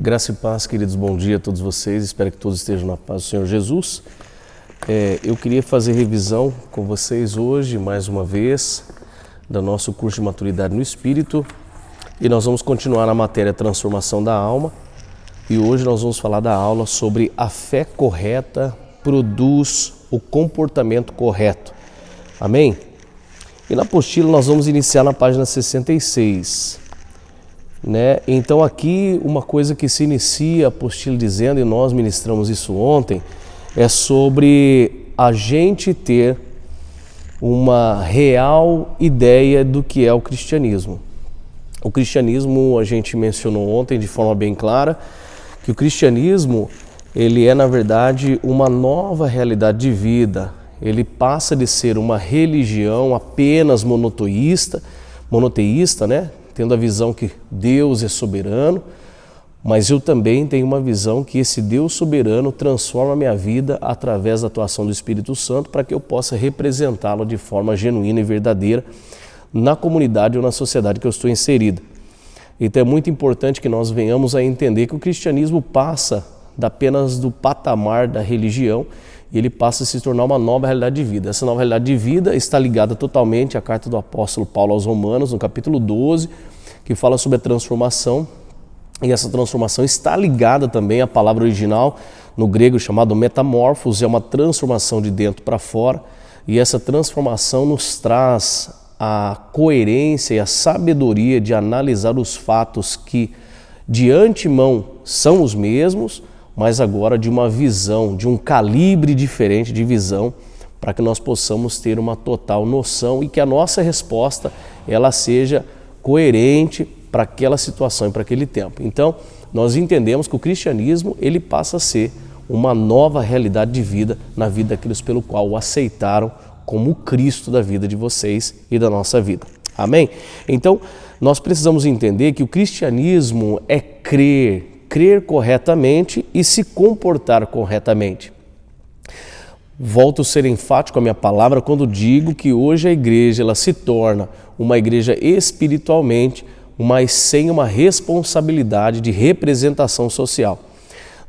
Graça e paz, queridos, bom dia a todos vocês, espero que todos estejam na paz do Senhor Jesus. Eu queria fazer revisão com vocês hoje, mais uma vez, do nosso curso de Maturidade no Espírito, e nós vamos continuar na matéria Transformação da Alma, e hoje nós vamos falar da aula sobre a fé correta produz o comportamento correto. Amém? E na apostila nós vamos iniciar na página 66. Então aqui uma coisa que se inicia a apostila dizendo, e nós ministramos isso ontem, é sobre a gente ter uma real ideia do que é o cristianismo. O cristianismo, a gente mencionou ontem de forma bem clara, que o cristianismo, ele é na verdade uma nova realidade de vida. Ele passa de ser uma religião apenas monoteísta, tendo a visão que Deus é soberano, mas eu também tenho uma visão que esse Deus soberano transforma a minha vida através da atuação do Espírito Santo para que eu possa representá-lo de forma genuína e verdadeira na comunidade ou na sociedade que eu estou inserido. Então é muito importante que nós venhamos a entender que o cristianismo passa apenas do patamar da religião e ele passa a se tornar uma nova realidade de vida. Essa nova realidade de vida está ligada totalmente à carta do apóstolo Paulo aos Romanos, no capítulo 12, que fala sobre a transformação, e essa transformação está ligada também à palavra original no grego chamado metamorphos, é uma transformação de dentro para fora, e essa transformação nos traz a coerência e a sabedoria de analisar os fatos que de antemão são os mesmos, mas agora de uma visão, de um calibre diferente de visão, para que nós possamos ter uma total noção e que a nossa resposta ela seja coerente para aquela situação e para aquele tempo. Então, nós entendemos que o cristianismo ele passa a ser uma nova realidade de vida na vida daqueles pelo qual o aceitaram como o Cristo da vida de vocês e da nossa vida. Amém? Então, nós precisamos entender que o cristianismo é crer corretamente e se comportar corretamente. Volto a ser enfático a minha palavra quando digo que hoje a igreja ela se torna uma igreja espiritualmente, mas sem uma responsabilidade de representação social.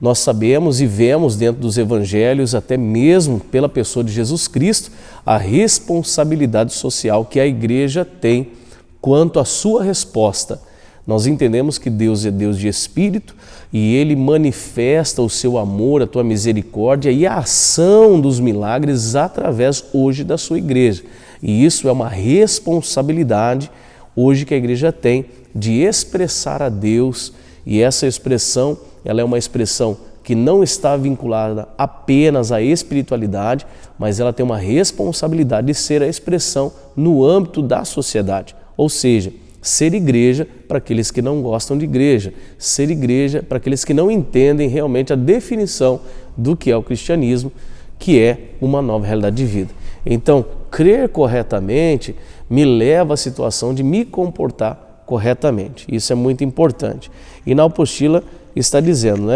Nós sabemos e vemos dentro dos evangelhos, até mesmo pela pessoa de Jesus Cristo, a responsabilidade social que a igreja tem quanto à sua resposta. Nós entendemos que Deus é Deus de Espírito e Ele manifesta o seu amor, a tua misericórdia e a ação dos milagres através hoje da sua igreja. E isso é uma responsabilidade hoje que a igreja tem de expressar a Deus, e essa expressão ela é uma expressão que não está vinculada apenas à espiritualidade, mas ela tem uma responsabilidade de ser a expressão no âmbito da sociedade, ou seja, ser igreja para aqueles que não gostam de igreja, ser igreja para aqueles que não entendem realmente a definição do que é o cristianismo, que é uma nova realidade de vida. Então, crer corretamente me leva à situação de me comportar corretamente. Isso é muito importante. E na apostila está dizendo,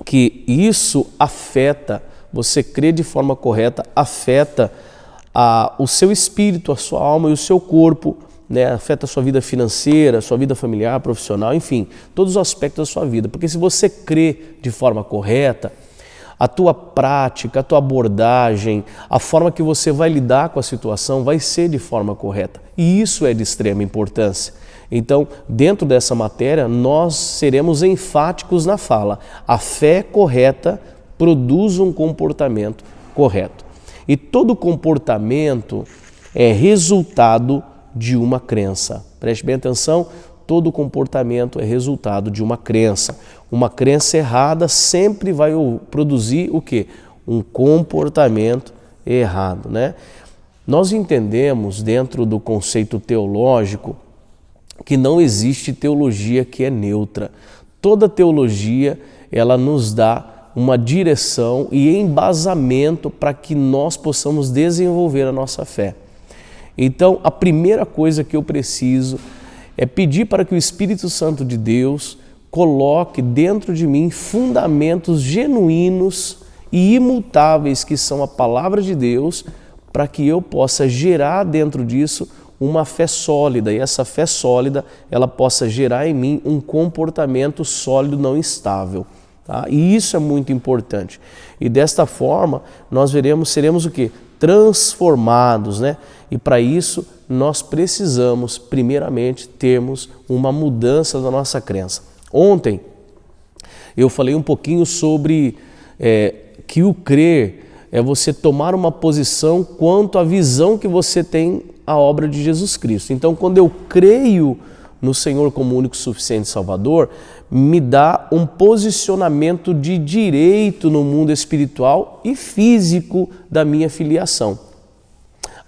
que isso afeta, você crer de forma correta, afeta o seu espírito, a sua alma e o seu corpo, afeta a sua vida financeira, a sua vida familiar, profissional, enfim, todos os aspectos da sua vida. Porque se você crê de forma correta, a tua prática, a tua abordagem, a forma que você vai lidar com a situação vai ser de forma correta. E isso é de extrema importância. Então, dentro dessa matéria, nós seremos enfáticos na fala. A fé correta produz um comportamento correto. E todo comportamento é resultado de uma crença. Preste bem atenção, todo comportamento é resultado de uma crença. Uma crença errada sempre vai produzir o quê? Um comportamento errado, Nós entendemos dentro do conceito teológico que não existe teologia que é neutra. Toda teologia, ela nos dá uma direção e embasamento para que nós possamos desenvolver a nossa fé. Então, a primeira coisa que eu preciso é pedir para que o Espírito Santo de Deus coloque dentro de mim fundamentos genuínos e imutáveis, que são a palavra de Deus, para que eu possa gerar dentro disso uma fé sólida, e essa fé sólida ela possa gerar em mim um comportamento sólido, não instável. Tá? E isso é muito importante. E desta forma nós seremos o quê? Transformados, né? E para isso nós precisamos primeiramente termos uma mudança da nossa crença. Ontem eu falei um pouquinho sobre que o crer é você tomar uma posição quanto à visão que você tem à obra de Jesus Cristo. Então, quando eu creio no Senhor como único, suficiente Salvador, me dá um posicionamento de direito no mundo espiritual e físico da minha filiação.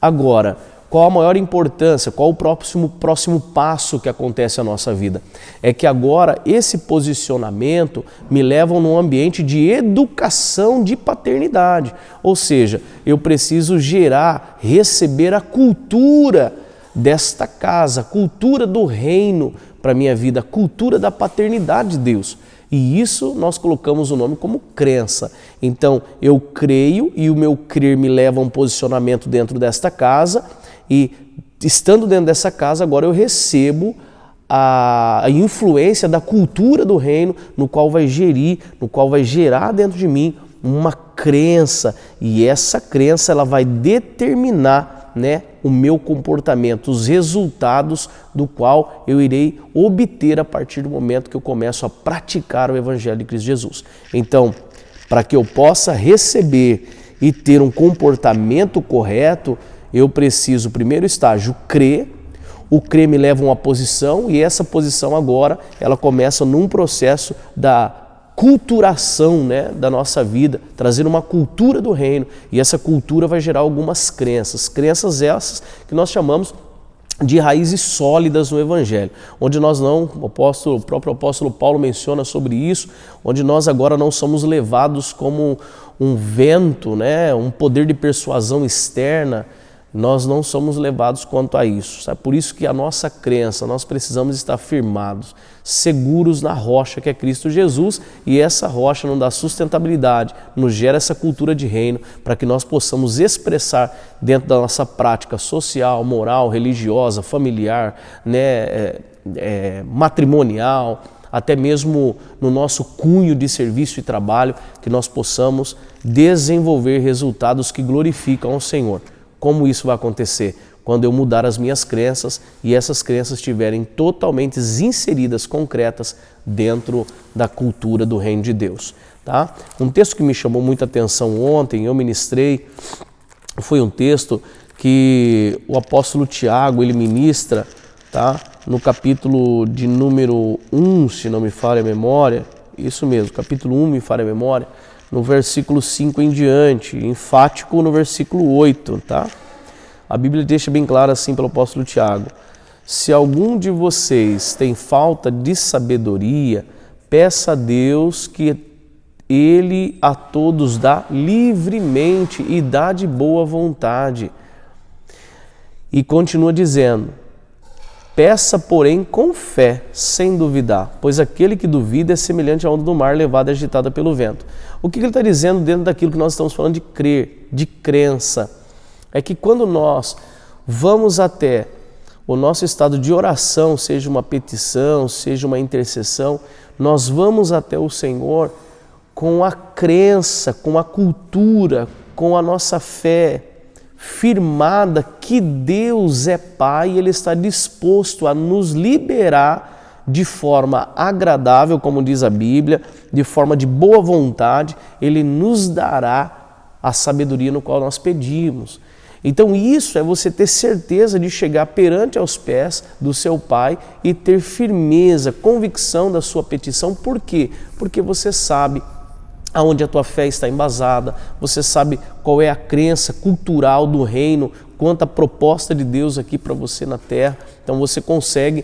Agora, qual a maior importância, qual o próximo passo que acontece na nossa vida? É que agora esse posicionamento me leva num ambiente de educação de paternidade. Ou seja, eu preciso receber a cultura desta casa, a cultura do reino para a minha vida, a cultura da paternidade de Deus. E isso nós colocamos o nome como crença. Então, eu creio e o meu crer me leva a um posicionamento dentro desta casa e, estando dentro dessa casa, agora eu recebo a influência da cultura do reino, no qual vai gerar dentro de mim uma crença. E essa crença ela vai determinar, né, o meu comportamento, os resultados do qual eu irei obter a partir do momento que eu começo a praticar o Evangelho de Cristo Jesus. Então, para que eu possa receber e ter um comportamento correto, eu preciso, primeiro estágio, crer. O crer me leva a uma posição e essa posição agora, ela começa num processo da culturação, né, da nossa vida, trazer uma cultura do reino, e essa cultura vai gerar algumas crenças essas que nós chamamos de raízes sólidas no Evangelho, onde nós o próprio apóstolo Paulo menciona sobre isso, onde nós agora não somos levados como um vento, né, um poder de persuasão externa. Nós não somos levados quanto a isso. Sabe? Por isso que a nossa crença, nós precisamos estar firmados, seguros na rocha que é Cristo Jesus, e essa rocha nos dá sustentabilidade, nos gera essa cultura de reino, para que nós possamos expressar dentro da nossa prática social, moral, religiosa, familiar, né, matrimonial, até mesmo no nosso cunho de serviço e trabalho, que nós possamos desenvolver resultados que glorificam ao Senhor. Como isso vai acontecer? Quando eu mudar as minhas crenças e essas crenças estiverem totalmente inseridas, concretas, dentro da cultura do reino de Deus. Tá? Um texto que me chamou muita atenção ontem, eu ministrei, foi um texto que o apóstolo Tiago, ele ministra, tá? No capítulo de número 1, se não me falha a memória, isso mesmo, capítulo 1, me falha a memória, no versículo 5 em diante, enfático no versículo 8, tá? A Bíblia deixa bem claro assim pelo apóstolo Tiago: se algum de vocês tem falta de sabedoria, peça a Deus que Ele a todos dá livremente e dá de boa vontade. E continua dizendo: peça, porém, com fé, sem duvidar, pois aquele que duvida é semelhante à onda do mar levada e agitada pelo vento. O que ele está dizendo dentro daquilo que nós estamos falando de crer, de crença? É que quando nós vamos até o nosso estado de oração, seja uma petição, seja uma intercessão, nós vamos até o Senhor com a crença, com a cultura, com a nossa fé firmada que Deus é Pai e Ele está disposto a nos liberar de forma agradável, como diz a Bíblia, de forma de boa vontade. Ele nos dará a sabedoria no qual nós pedimos. Então isso é você ter certeza de chegar perante aos pés do seu Pai e ter firmeza, convicção da sua petição. Por quê? Porque você sabe aonde a tua fé está embasada, você sabe qual é a crença cultural do reino, quanto a proposta de Deus aqui para você na terra. Então você consegue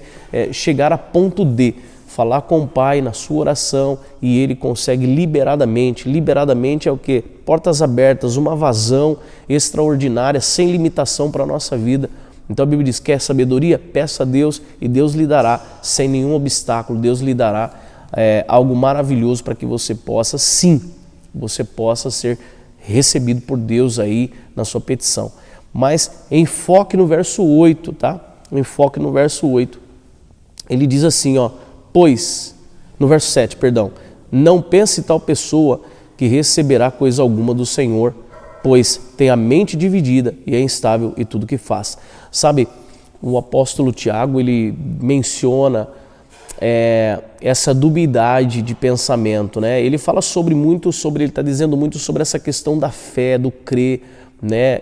chegar a ponto de falar com o Pai na sua oração e Ele consegue liberadamente. Liberadamente é o quê? Portas abertas, uma vazão extraordinária, sem limitação para a nossa vida. Então a Bíblia diz: quer sabedoria? Peça a Deus e Deus lhe dará sem nenhum obstáculo. Deus lhe dará algo maravilhoso para que você possa, sim, você possa ser recebido por Deus aí na sua petição. Mas enfoque no verso 8, tá? Enfoque no verso 8. Ele diz assim, ó, pois, no verso 7, perdão, não pense tal pessoa que receberá coisa alguma do Senhor, pois tem a mente dividida e é instável em tudo que faz. Sabe, o apóstolo Tiago, ele menciona essa dubiedade de pensamento, né? Ele fala ele está dizendo muito sobre essa questão da fé, do crer, né?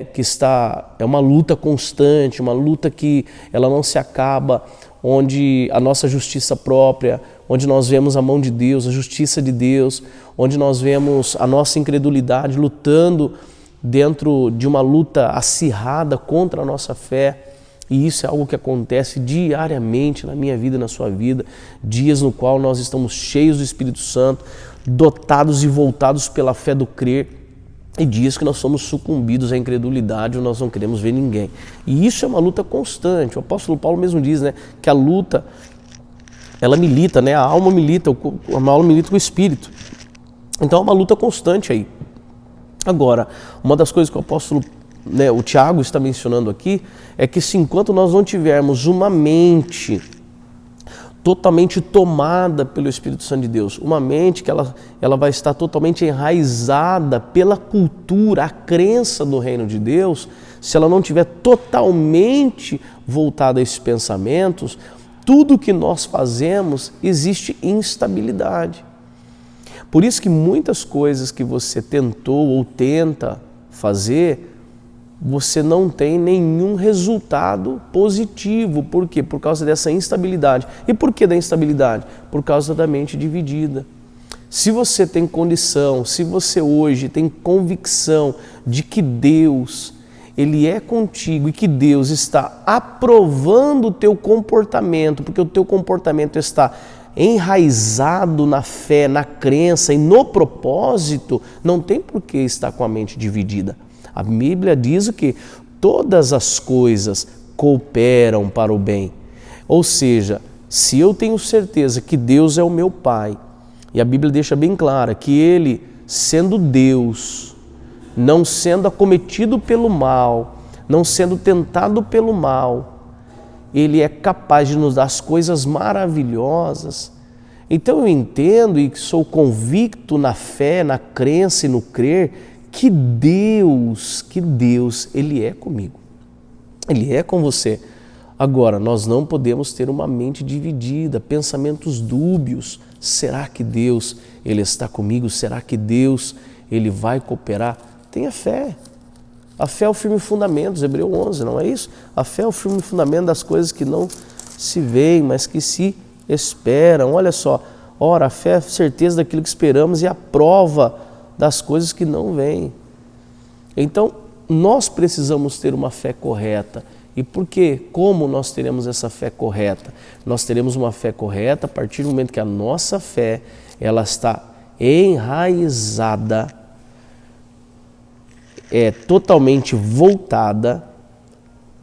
É uma luta constante, uma luta que ela não se acaba, onde a nossa justiça própria, onde nós vemos a mão de Deus, a justiça de Deus, onde nós vemos a nossa incredulidade lutando dentro de uma luta acirrada contra a nossa fé. E isso é algo que acontece diariamente na minha vida e na sua vida, dias no qual nós estamos cheios do Espírito Santo, dotados e voltados pela fé do crer, e dias que nós somos sucumbidos à incredulidade ou nós não queremos ver ninguém. E isso é uma luta constante. O apóstolo Paulo mesmo diz, né, que a luta, ela milita, né, a alma milita com o Espírito. Então é uma luta constante aí. Agora, uma das coisas que o apóstolo, né, o Tiago está mencionando aqui, é que se enquanto nós não tivermos uma mente totalmente tomada pelo Espírito Santo de Deus, uma mente que ela vai estar totalmente enraizada pela cultura, a crença do reino de Deus, se ela não tiver totalmente voltada a esses pensamentos, tudo que nós fazemos existe instabilidade. Por isso que muitas coisas que você tentou ou tenta fazer, você não tem nenhum resultado positivo. Por quê? Por causa dessa instabilidade. E por que da instabilidade? Por causa da mente dividida. Se você tem condição, se você hoje tem convicção de que Deus, Ele é contigo e que Deus está aprovando o teu comportamento, porque o teu comportamento está enraizado na fé, na crença e no propósito, não tem por que estar com a mente dividida. A Bíblia diz que todas as coisas cooperam para o bem. Ou seja, se eu tenho certeza que Deus é o meu Pai, e a Bíblia deixa bem clara que Ele, sendo Deus, não sendo acometido pelo mal, não sendo tentado pelo mal, Ele é capaz de nos dar as coisas maravilhosas. Então eu entendo e sou convicto na fé, na crença e no crer, que Deus, Ele é comigo, Ele é com você. Agora, nós não podemos ter uma mente dividida, pensamentos dúbios. Será que Deus, Ele está comigo? Será que Deus, Ele vai cooperar? Tenha fé. A fé é o firme fundamento, Hebreus 11, não é isso? A fé é o firme fundamento das coisas que não se veem, mas que se esperam. Olha só, ora, a fé é a certeza daquilo que esperamos e a prova das coisas que não vêm. Então, nós precisamos ter uma fé correta. E por quê? Como nós teremos essa fé correta? Nós teremos uma fé correta a partir do momento que a nossa fé, ela está enraizada, totalmente voltada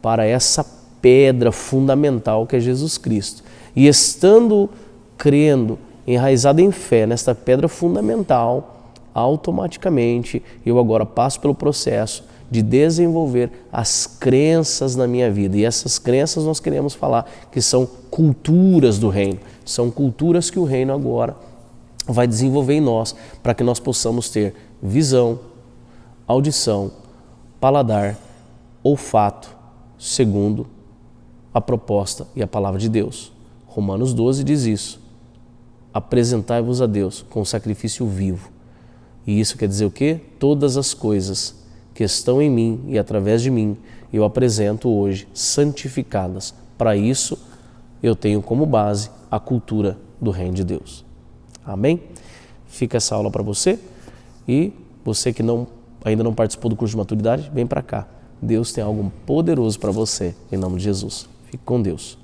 para essa pedra fundamental que é Jesus Cristo. E estando crendo, enraizado em fé nesta pedra fundamental, automaticamente eu agora passo pelo processo de desenvolver as crenças na minha vida. E essas crenças nós queremos falar que são culturas do reino. São culturas que o reino agora vai desenvolver em nós para que nós possamos ter visão, audição, paladar, olfato, segundo a proposta e a palavra de Deus. Romanos 12 diz isso. Apresentai-vos a Deus com sacrifício vivo. E isso quer dizer o quê? Todas as coisas que estão em mim e através de mim, eu apresento hoje santificadas. Para isso, eu tenho como base a cultura do reino de Deus. Amém? Fica essa aula para você. E você que ainda não participou do curso de maturidade, vem para cá. Deus tem algo poderoso para você, em nome de Jesus. Fique com Deus.